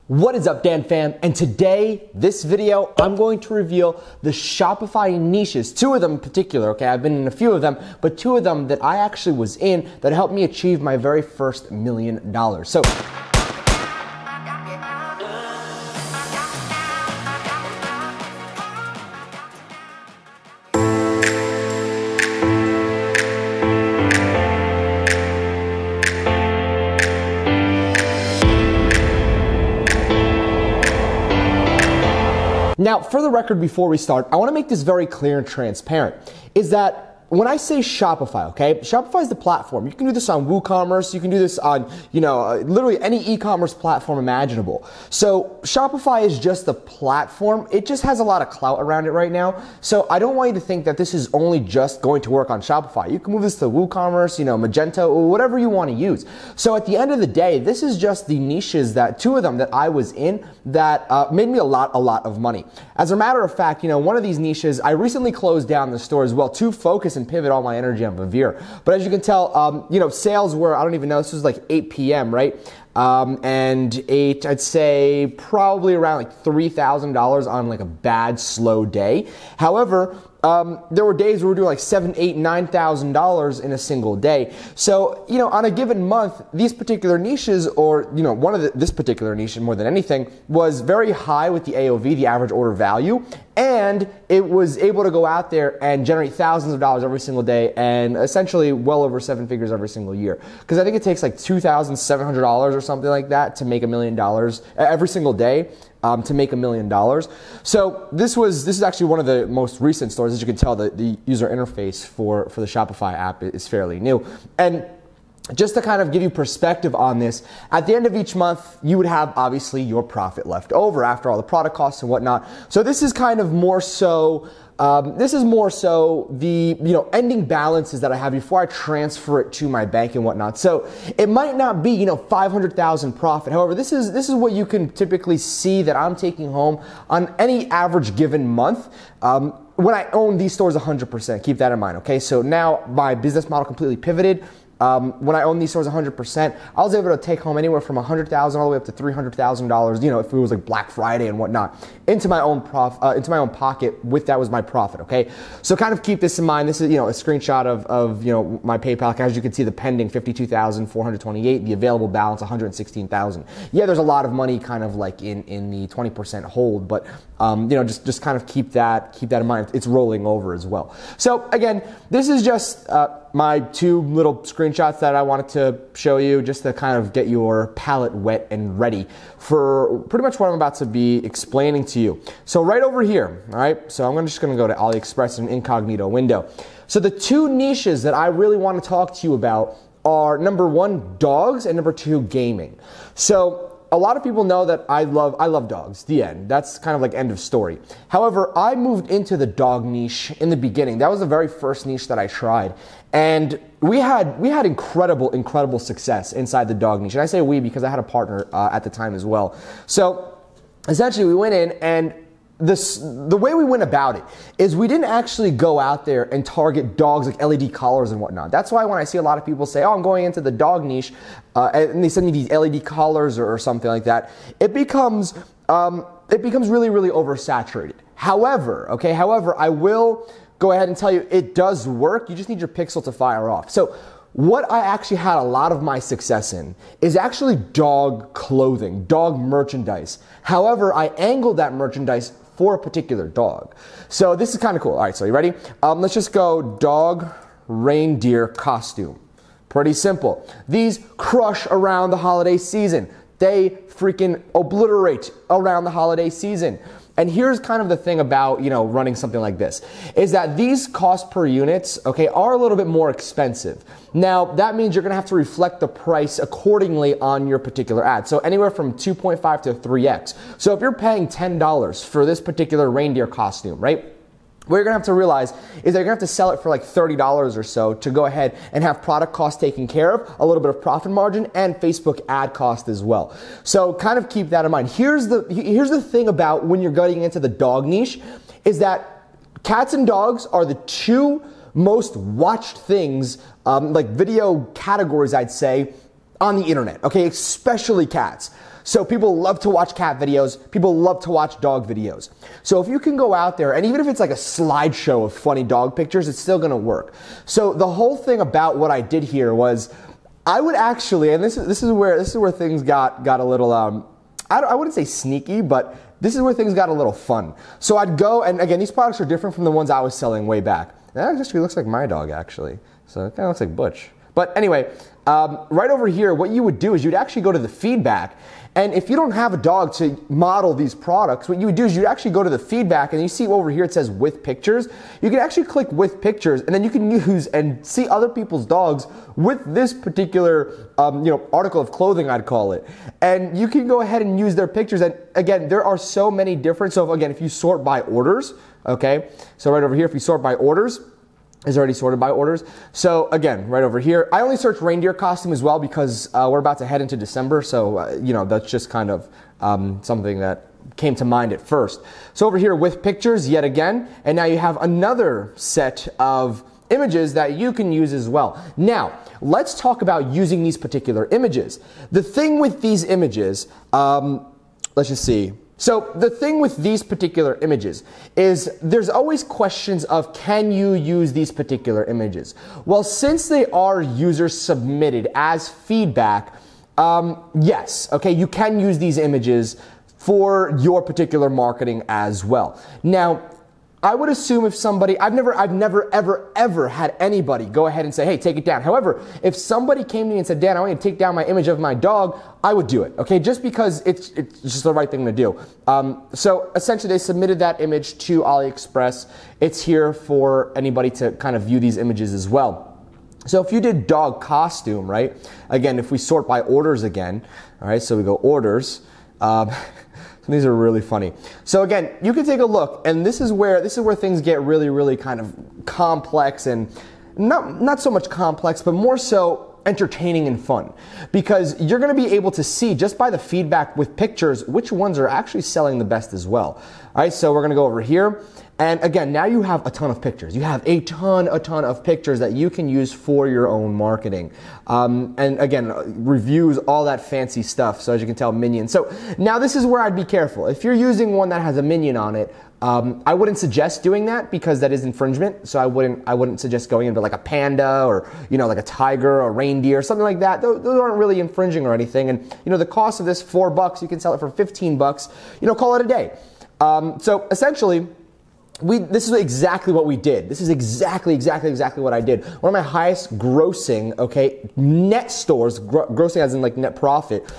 What is up, Dan fam? And today, this video, I'm going to reveal the Shopify niches, two of them in particular, okay? I've been in a few of them, but two of them that I actually was in that helped me achieve my very first $1 million. So, now, for the record, before we start, I want to make this very clear and transparent, is that when I say Shopify, okay, Shopify is the platform. You can do this on WooCommerce. You can do this on, literally any e-commerce platform imaginable. So Shopify is just the platform. It just has a lot of clout around it right now. So I don't want you to think that this is only just going to work on Shopify. You can move this to WooCommerce, Magento, or whatever you want to use. So at the end of the day, this is just the niches that, two of them that I was in that made me a lot of money. As a matter of fact, one of these niches, I recently closed down the store as well to focus and pivot all my energy on Vivere. But as you can tell, sales were, I don't even know, this was like 8 p.m., right? And I'd say probably around like $3,000 on like a bad, slow day. However, there were days where we were doing like $7,000, $8,000, $9,000 in a single day. So, on a given month, these particular niches, or, this particular niche more than anything, was very high with the AOV, the average order value, and it was able to go out there and generate thousands of dollars every single day and essentially well over 7 figures every single year. Because I think it takes like $2,700 or something like that to make $1 million every single day. To make $1 million. So this is actually one of the most recent stores. As you can tell, the user interface for the Shopify app is fairly new. And just to kind of give you perspective on this, at the end of each month, you would have obviously your profit left over after all the product costs and whatnot. So this is kind of more so the ending balances that I have before I transfer it to my bank and whatnot. So it might not be 500,000 profit. However, this is what you can typically see that I'm taking home on any average given month. When I own these stores 100%, keep that in mind. Okay, so now my business model completely pivoted. When I owned these stores 100%, I was able to take home anywhere from $100,000 all the way up to $300,000, if it was like Black Friday and whatnot, into my own pocket. With that was my profit. Okay, so kind of keep this in mind. This is a screenshot of my PayPal. As you can see, the pending $52,428, the available balance $116,000. Yeah, there's a lot of money kind of like in the 20% hold, but just kind of keep that in mind. It's rolling over as well. So again, this is just my two little screenshots that I wanted to show you just to kind of get your palate wet and ready for pretty much what I'm about to be explaining to you. So right over here, all right, so I'm just gonna go to AliExpress in an incognito window. So the two niches that I really want to talk to you about are number one, dogs, and number two, gaming. So a lot of people know that I love dogs, the end. That's kind of like end of story. However, I moved into the dog niche in the beginning. That was the very first niche that I tried. And we had incredible success inside the dog niche. And I say we because I had a partner at the time as well. So essentially we went in, and the way we went about it is we didn't actually go out there and target dogs like LED collars and whatnot. That's why when I see a lot of people say, oh, I'm going into the dog niche, and they send me these LED collars or something like that, it becomes really oversaturated. However, I will go ahead and tell you it does work. You just need your pixel to fire off. So what I actually had a lot of my success in is actually dog clothing, dog merchandise. However, I angled that merchandise for a particular dog. So this is kind of cool. All right, so you ready? Let's just go dog reindeer costume. Pretty simple. These crush around the holiday season. They freaking obliterate around the holiday season. And here's kind of the thing about, running something like this, is that these cost per units, okay, are a little bit more expensive. Now, that means you're gonna have to reflect the price accordingly on your particular ad. So anywhere from 2.5 to 3x. So if you're paying $10 for this particular reindeer costume, right? What you're gonna have to realize is that you're gonna have to sell it for like $30 or so to go ahead and have product cost taken care of, a little bit of profit margin, and Facebook ad cost as well. So kind of keep that in mind. Here's the thing about when you're getting into the dog niche, is that cats and dogs are the two most watched things, like video categories, I'd say, on the internet, okay, especially cats. So people love to watch cat videos. People love to watch dog videos. So if you can go out there, and even if it's like a slideshow of funny dog pictures, it's still gonna work. So the whole thing about what I did here was, I would actually, and this is where things got a little, I wouldn't say sneaky, but this is where things got a little fun. So I'd go, and again, these products are different from the ones I was selling way back. That actually looks like my dog, actually. So it kind of looks like Butch. But anyway, right over here, what you would do is you'd actually go to the feedback. And if you don't have a dog to model these products, what you would do is you'd actually go to the feedback, and you see over here it says with pictures. You can actually click with pictures, and then you can use and see other people's dogs with this particular article of clothing, I'd call it. And you can go ahead and use their pictures. And again, there are so many different. So again, if you sort by orders, okay, so right over here, if you sort by orders, is already sorted by orders. So again, right over here, I only searched reindeer costume as well because we're about to head into December. So, that's just kind of something that came to mind at first. So over here with pictures yet again, and now you have another set of images that you can use as well. Now, let's talk about using these particular images. The thing with these images, let's just see. So the thing with these particular images is there's always questions of, can you use these particular images? Well, since they are user submitted as feedback, yes, okay, you can use these images for your particular marketing as well. Now, I would assume if somebody, I've never ever had anybody go ahead and say, hey, take it down. However, if somebody came to me and said, Dan, I want you to take down my image of my dog, I would do it, okay? Just because it's just the right thing to do. So essentially they submitted that image to AliExpress. It's here for anybody to kind of view these images as well. So if you did dog costume, right? Again, if we sort by orders again, all right, so we go orders. These are really funny. So again, you can take a look, and this is where things get really kind of complex, and not so much complex, but more so entertaining and fun, because you're going to be able to see just by the feedback with pictures which ones are actually selling the best as well. All right, so we're going to go over here. And again, now you have a ton of pictures. You have a ton of pictures that you can use for your own marketing. And again, reviews, all that fancy stuff. So as you can tell, minions. So now this is where I'd be careful. If you're using one that has a minion on it, I wouldn't suggest doing that because that is infringement. So I wouldn't suggest going into like a panda or, like a tiger or reindeer, something like that. Those aren't really infringing or anything. And, the cost of this, $4, you can sell it for $15, call it a day. So essentially, this is exactly what we did. This is exactly what I did. One of my highest grossing, okay, net stores, grossing as in like net profit,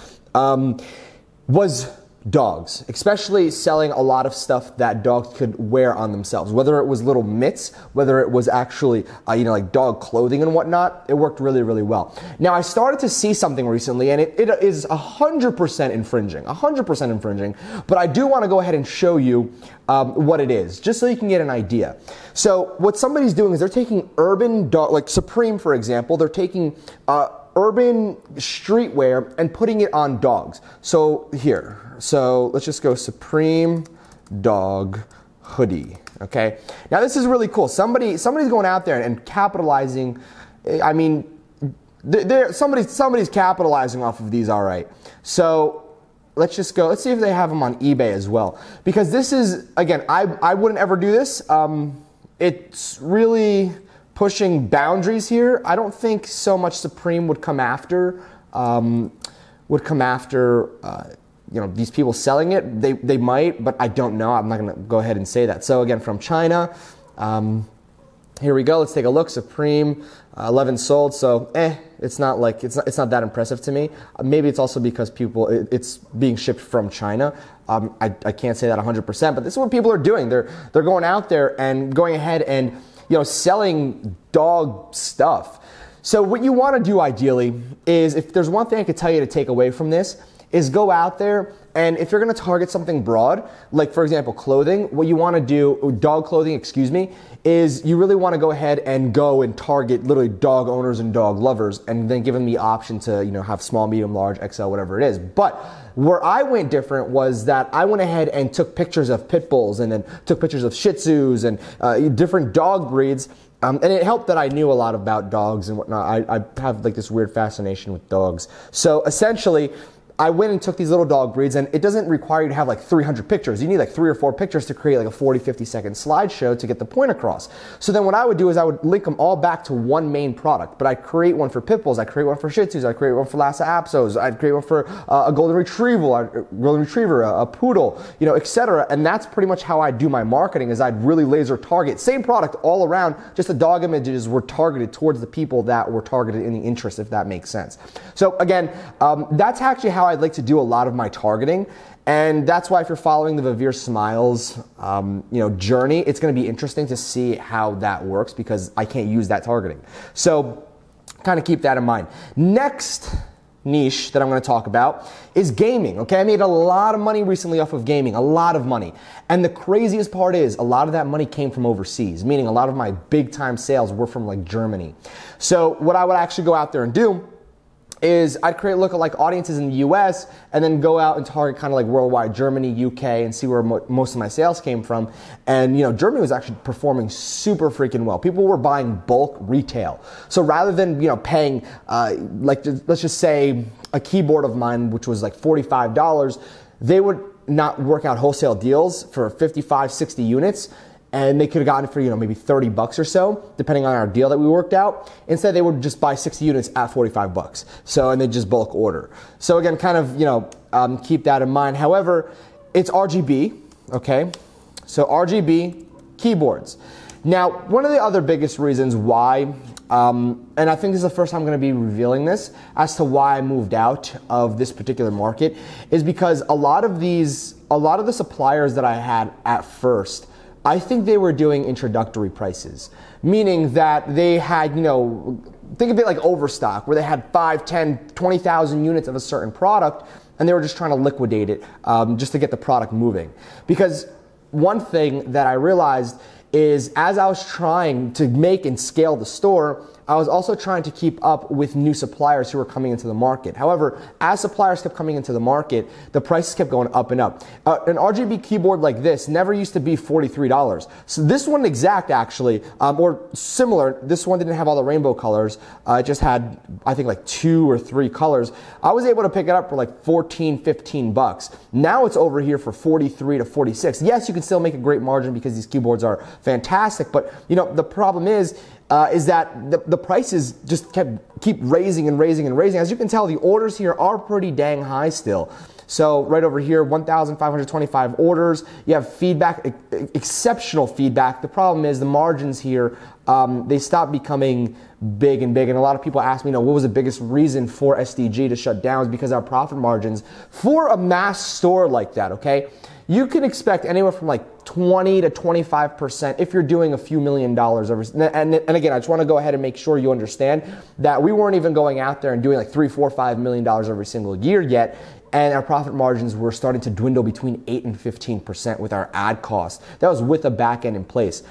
was dogs, especially selling a lot of stuff that dogs could wear on themselves, whether it was little mitts, whether it was actually, like dog clothing and whatnot. It worked really well. Now I started to see something recently, and it is 100% infringing, but I do want to go ahead and show you what it is, just so you can get an idea. So what somebody's doing is they're taking urban dog, like Supreme, for example, they're taking urban streetwear and putting it on dogs. So here, so let's just go Supreme dog hoodie. Okay, now this is really cool. Somebody's going out there and capitalizing. I mean, somebody's capitalizing off of these. All right, so let's just go. Let's see if they have them on eBay as well, because this is, again, I wouldn't ever do this. It's really pushing boundaries here. I don't think so much Supreme would come after these people selling it. They might, but I don't know. I'm not going to go ahead and say that. So again, from China, here we go. Let's take a look. Supreme, 11 sold. So it's not not that impressive to me. Maybe it's also because it's being shipped from China. I can't say that 100%, but this is what people are doing. They're going out there and going ahead and selling dog stuff. So what you want to do ideally is, if there's one thing I could tell you to take away from this, is go out there, and if you're going to target something broad, like for example clothing, what you want to do, dog clothing, is you really want to go ahead and go and target literally dog owners and dog lovers, and then give them the option to have small, medium, large, XL, whatever it is. But where I went different was that I went ahead and took pictures of pit bulls, and then took pictures of Shih Tzus and different dog breeds. And it helped that I knew a lot about dogs and whatnot. I have like this weird fascination with dogs. So essentially, I went and took these little dog breeds, and it doesn't require you to have like 300 pictures. You need like 3 or 4 pictures to create like a 40, 50-second slideshow to get the point across. So then what I would do is I would link them all back to one main product, but I'd create one for pit bulls, I'd create one for Shih Tzus, I'd create one for Lhasa Apsos, I'd create one for a golden retriever, a poodle, you know, etc. And that's pretty much how I do my marketing, is I'd really laser target, same product all around, just the dog images were targeted towards the people that were targeted in the interest, if that makes sense. So again, that's actually how I'd like to do a lot of my targeting, and that's why if you're following the Vivir Smiles journey, it's going to be interesting to see how that works, because I can't use that targeting. So kind of keep that in mind. Next niche that I'm going to talk about is gaming. Okay, I made a lot of money recently off of gaming, a lot of money. And the craziest part is a lot of that money came from overseas, meaning a lot of my big time sales were from like Germany. So what I would actually go out there and do is I'd create lookalike audiences in the US and then go out and target kind of like worldwide, Germany, UK, and see where most of my sales came from. And Germany was actually performing super freaking well. People were buying bulk retail. So rather than paying let's just say a keyboard of mine, which was like $45, they would not work out wholesale deals for 55, 60 units. And they could have gotten it for, maybe $30 or so, depending on our deal that we worked out. Instead, they would just buy 60 units at $45. So, and they just bulk order. So again, kind of, keep that in mind. However, it's RGB, okay? So RGB keyboards. Now, one of the other biggest reasons why, and I think this is the first time I'm going to be revealing this, as to why I moved out of this particular market, is because a lot of the suppliers that I had at first, I think they were doing introductory prices, meaning that they had, think of it like overstock, where they had 5, 10, 20,000 units of a certain product, and they were just trying to liquidate it just to get the product moving. Because one thing that I realized is, as I was trying to make and scale the store, I was also trying to keep up with new suppliers who were coming into the market. However, as suppliers kept coming into the market, the prices kept going up and up. An RGB keyboard like this never used to be $43. So this one exact actually, or similar, this one didn't have all the rainbow colors. It just had, I think, like 2 or 3 colors. I was able to pick it up for like 14, 15 bucks. Now it's over here for 43 to 46. Yes, you can still make a great margin because these keyboards are fantastic, but the problem is that the prices just keep raising and raising and raising. As you can tell, the orders here are pretty dang high still. So right over here, 1,525 orders. You have feedback, exceptional feedback. The problem is the margins here, they stopped becoming big and big. And a lot of people ask me, what was the biggest reason for SDG to shut down? Is because our profit margins for a mass store like that, okay? You can expect anywhere from like 20 to 25% if you're doing a few $1,000,000 and again, I just want to go ahead and make sure you understand that we weren't even going out there and doing like $3, $4, $5 million every single year yet. And our profit margins were starting to dwindle between 8 and 15% with our ad cost. That was with a back end in place.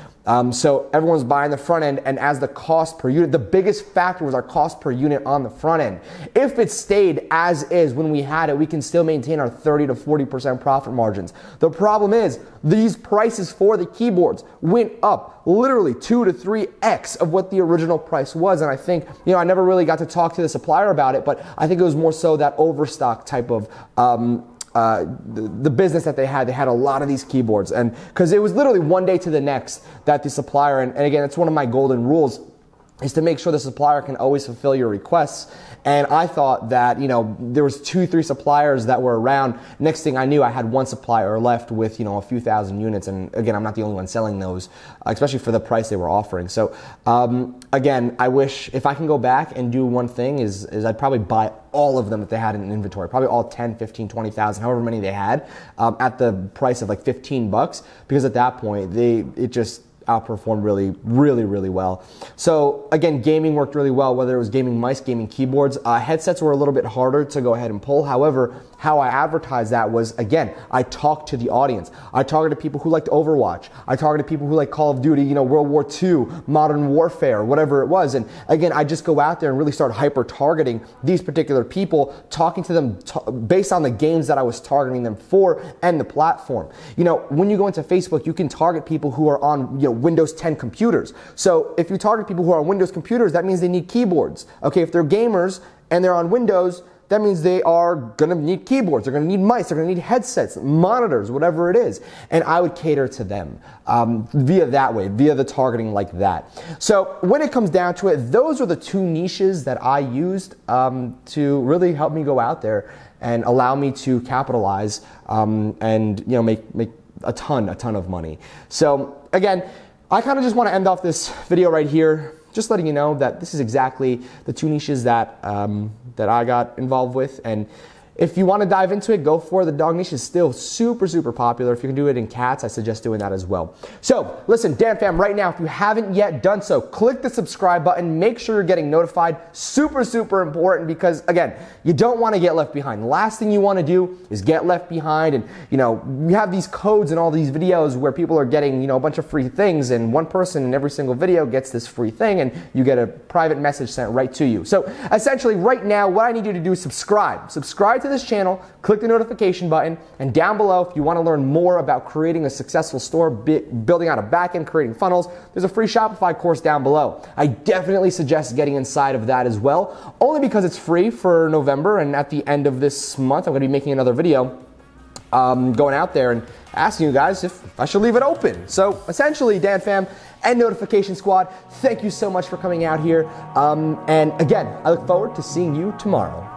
So everyone's buying the front end, and as the cost per unit, the biggest factor was our cost per unit on the front end. If it stayed as is when we had it, we can still maintain our 30 to 40% profit margins. The problem is these prices for the keyboards went up literally 2 to 3x of what the original price was. And I think, I never really got to talk to the supplier about it, but I think it was more so that overstock type of the business that they had a lot of these keyboards, and because it was literally one day to the next that the supplier, and again, it's one of my golden rules, is to make sure the supplier can always fulfill your requests. And I thought that, there was 2, 3 suppliers that were around. Next thing I knew, I had one supplier left with, a few thousand units. And again, I'm not the only one selling those, especially for the price they were offering. So again, I wish if I can go back and do one thing is I'd probably buy all of them that they had in inventory, probably all 10, 15, 20,000, however many they had, at the price of like $15, because at that point, it just outperformed really well. So again, gaming worked really well, whether it was gaming mice, gaming keyboards. Headsets were a little bit harder to go ahead and pull. However, how I advertised that was, again, I talked to the audience. I targeted people who liked Overwatch. I targeted people who like Call of Duty, World War II, Modern Warfare, whatever it was. And again, I just go out there and really start hyper targeting these particular people, talking to them based on the games that I was targeting them for and the platform. When you go into Facebook, you can target people who are on, Windows 10 computers. So if you target people who are on Windows computers, that means they need keyboards. Okay, if they're gamers and they're on Windows, that means they are gonna need keyboards, they're gonna need mice, they're gonna need headsets, monitors, whatever it is. And I would cater to them via that way, via the targeting like that. So when it comes down to it, those are the two niches that I used to really help me go out there and allow me to capitalize and make a ton of money. So again, I kind of just want to end off this video right here, just letting you know that this is exactly the two niches that that I got involved with. And if you want to dive into it, go for it. The dog niche is still super popular. If you can do it in cats, I suggest doing that as well. So listen, Dan fam, right now, if you haven't yet done so, click the subscribe button. Make sure you're getting notified. Super important, because again, you don't want to get left behind. The last thing you want to do is get left behind. And we have these codes in all these videos where people are getting a bunch of free things, and one person in every single video gets this free thing, and you get a private message sent right to you. So essentially right now, what I need you to do is subscribe to this channel, click the notification button, and down below, if you want to learn more about creating a successful store, building out a backend, creating funnels, there's a free Shopify course down below. I definitely suggest getting inside of that as well, only because it's free for November, and at the end of this month, I'm going to be making another video going out there and asking you guys if I should leave it open. So essentially, Dan fam and Notification Squad, thank you so much for coming out here. And again, I look forward to seeing you tomorrow.